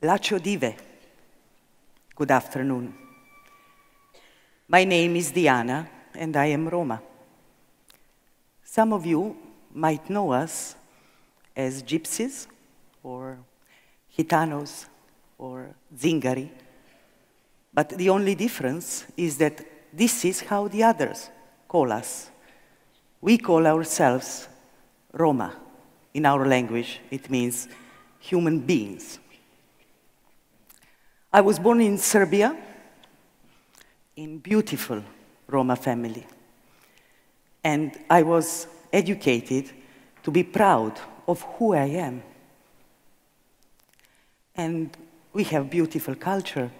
Lacio dive. Good afternoon. My name is Dijana, and I am Roma. Some of you might know us as gypsies, or gitanos, or zingari, but the only difference is that this is how the others call us. We call ourselves Roma. In our language, it means human beings. I was born in Serbia, in beautiful Roma family. And I was educated to be proud of who I am. And we have beautiful culture,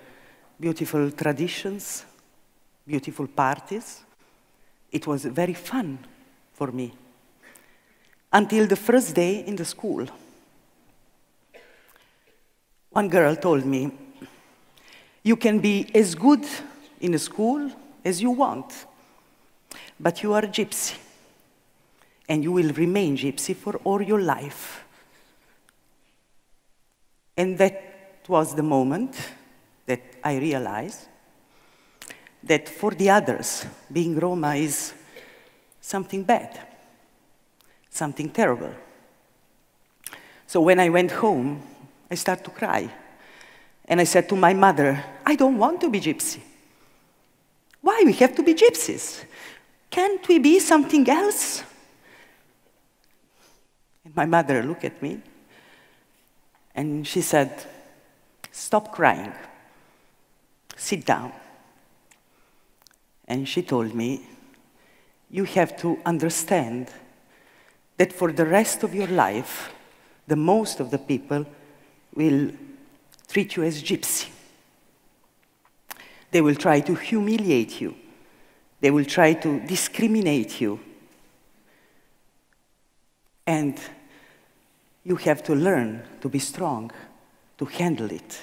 beautiful traditions, beautiful parties. It was very fun for me. Until the first day in the school. One girl told me, "You can be as good in a school as you want, but you are a gypsy, and you will remain gypsy for all your life." And that was the moment that I realized that for the others, being Roma is something bad, something terrible. So when I went home, I started to cry. And I said to my mother, "I don't want to be gypsy. Why we have to be gypsies? Can't we be something else?" And my mother looked at me, and she said, "Stop crying. Sit down." And she told me, "You have to understand that for the rest of your life, the most of the people will treat you as gypsy. They will try to humiliate you. They will try to discriminate you. And you have to learn to be strong, to handle it.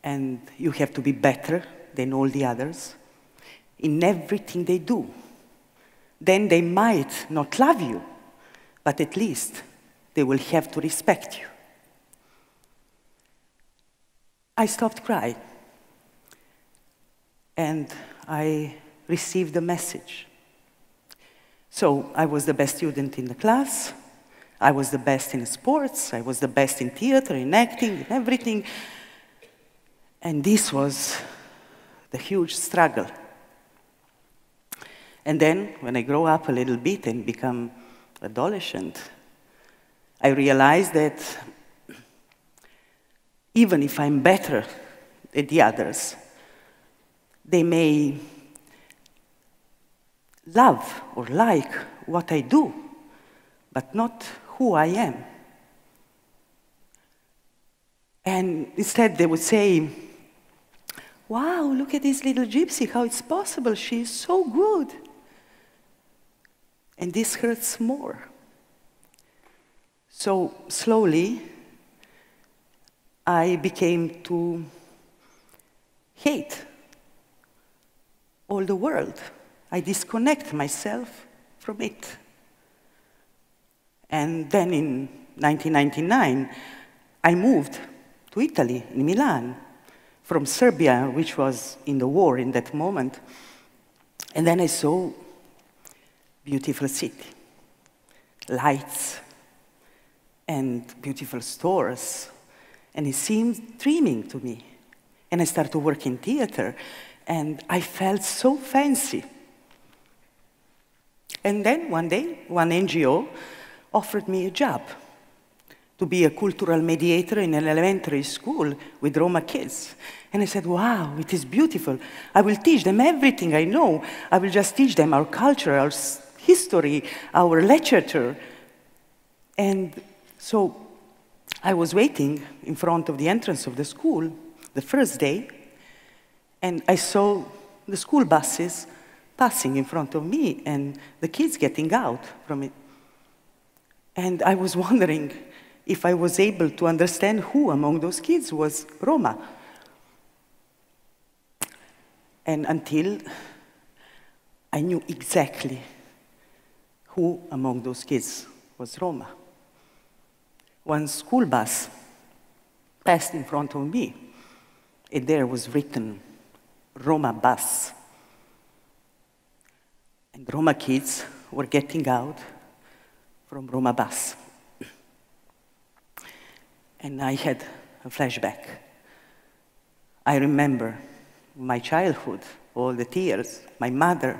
And you have to be better than all the others in everything they do. Then they might not love you, but at least they will have to respect you." I stopped crying, and I received the message. So I was the best student in the class, I was the best in sports, I was the best in theater, in acting, in everything. And this was the huge struggle. And then, when I grow up a little bit and become adolescent, I realized that even if I'm better than the others, they may love or like what I do, but not who I am. And instead they would say, "Wow, look at this little gypsy, how it's possible, she's so good." And this hurts more. So slowly, I became to hate all the world. I disconnect myself from it. And then in 1999, I moved to Italy, in Milan, from Serbia, which was in the war in that moment. And then I saw beautiful city, lights, and beautiful stores. And it seemed dreaming to me. And I started to work in theater, and I felt so fancy. And then one day, one NGO offered me a job to be a cultural mediator in an elementary school with Roma kids. And I said, "Wow, it is beautiful. I will teach them everything I know. I will just teach them our culture, our history, our literature." And so I was waiting in front of the entrance of the school the first day, and I saw the school buses passing in front of me and the kids getting out from it. And I was wondering if I was able to understand who among those kids was Roma. And until I knew exactly who among those kids was Roma. one school bus passed in front of me, and there was written, Roma bus. And Roma kids were getting out from Roma bus. And I had a flashback. I remember my childhood, all the tears, my mother.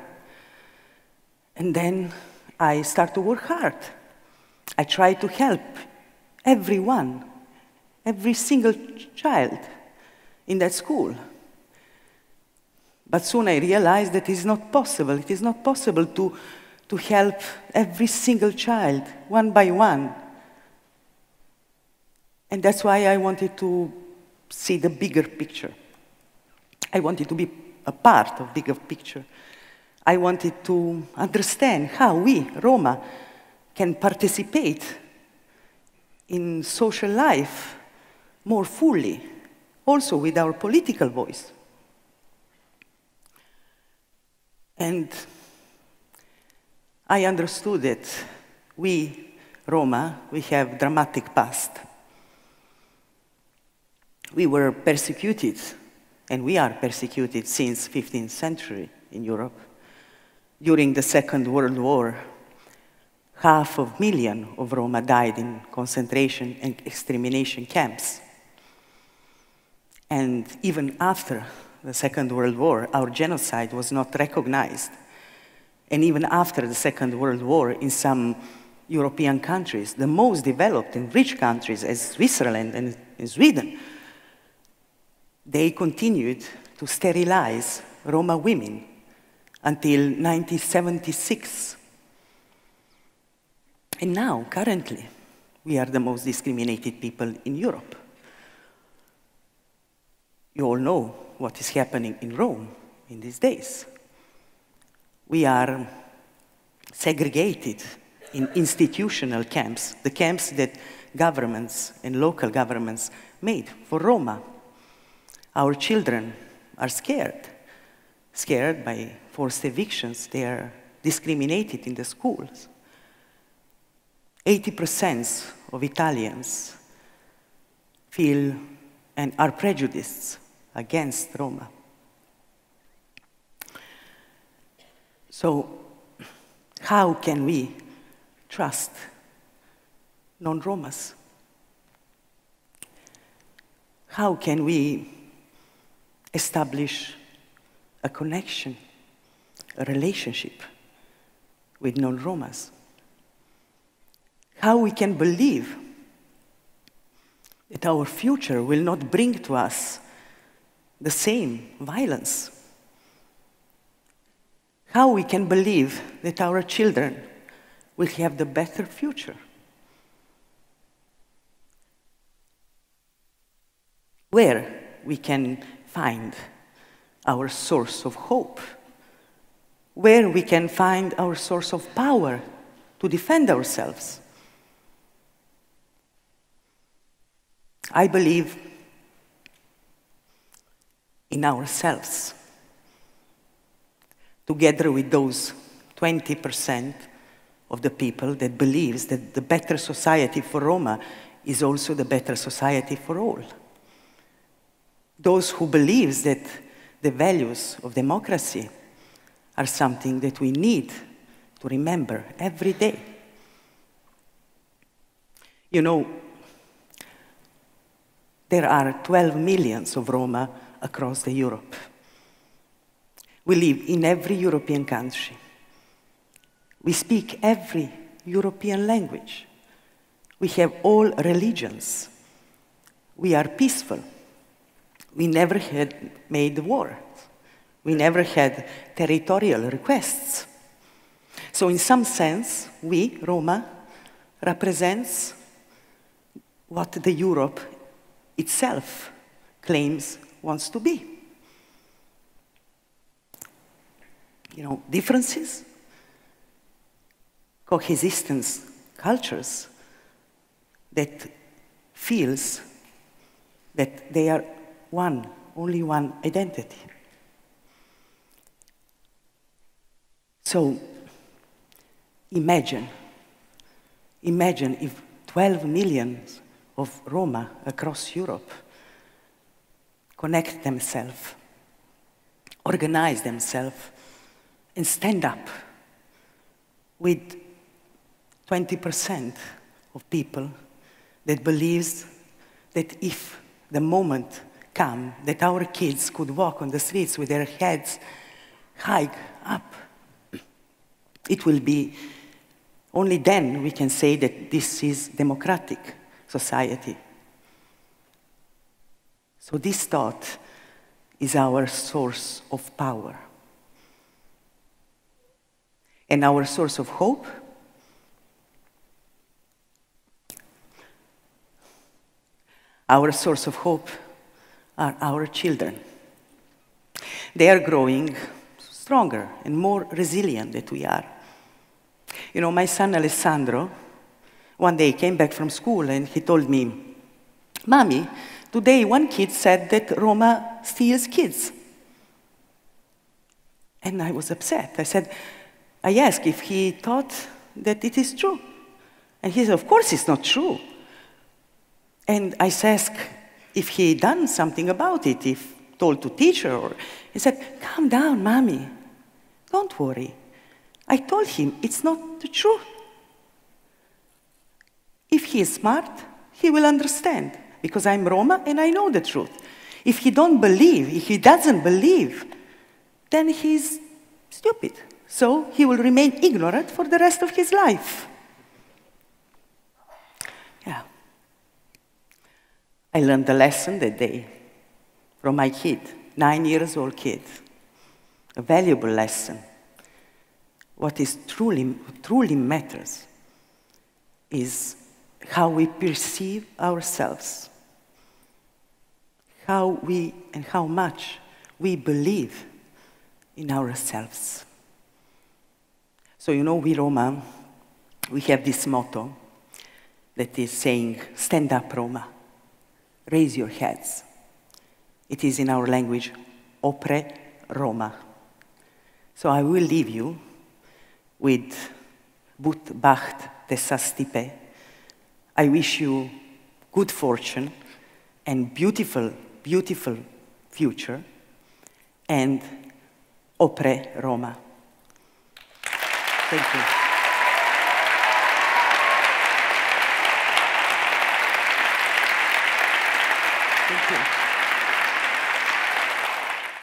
And then I started to work hard. I tried to help everyone, every single child in that school. But soon I realized that it's not possible. It is not possible to help every single child, one by one. And that's why I wanted to see the bigger picture. I wanted to be a part of the bigger picture. I wanted to understand how we, Roma, can participate in social life more fully, also with our political voice. And I understood that we, Roma, we have dramatic past. We were persecuted, and we are persecuted since 15th century in Europe. During the Second World War, 500,000 of Roma died in concentration and extermination camps. And even after the Second World War, our genocide was not recognized. And even after the Second World War, in some European countries, the most developed and rich countries, as Switzerland and Sweden, they continued to sterilize Roma women until 1976. And now, currently, we are the most discriminated people in Europe. You all know what is happening in Rome in these days. We are segregated in institutional camps, the camps that governments and local governments made for Roma. Our children are scared by forced evictions. They are discriminated in the schools. 80% of Italians feel and are prejudiced against Roma. So, how can we trust non-Romas? How can we establish a connection, a relationship with non-Romas? How we can believe that our future will not bring to us the same violence? How we can believe that our children will have the better future? Where we can find our source of hope? Where we can find our source of power to defend ourselves? I believe in ourselves, together with those 20% of the people that believes that the better society for Roma is also the better society for all. Those who believe that the values of democracy are something that we need to remember every day. You know, there are 12 million of Roma across Europe. We live in every European country. We speak every European language. We have all religions. We are peaceful. We never had made war. We never had territorial requests. So in some sense, we, Roma, represents what the Europe itself claims wants to be. You know, differences, coexistence, cultures that feels that they are one, only one identity. So imagine if 12 million of Roma across Europe connect themselves, organize themselves, and stand up with 20% of people that believes that if the moment come that our kids could walk on the streets with their heads high up, it will be only then we can say that this is democratic society. So this thought is our source of power. And our source of hope, our source of hope are our children. They are growing stronger and more resilient than we are. You know, my son Alessandro, one day came back from school and he told me, "Mommy, today one kid said that Roma steals kids." And I was upset. I asked if he thought that it is true. And he said, "Of course it's not true." And I asked if he done something about it, if told to teacher, or he said, "Calm down, Mommy, don't worry." I told him it's not the truth. If he is smart, he will understand, because I'm Roma and I know the truth. If he doesn't believe, then he's stupid. So he will remain ignorant for the rest of his life. Yeah. I learned a lesson that day from my kid, 9-year-old kid. A valuable lesson. What is truly matters is how we perceive ourselves, how much we believe in ourselves. So, you know, we Roma, we have this motto that is saying, "Stand up, Roma, raise your heads." It is in our language, Opre Roma. So I will leave you with But Bacht Tessa Stipe. I wish you good fortune and beautiful, beautiful future, and Opre Roma. Thank you. Thank you.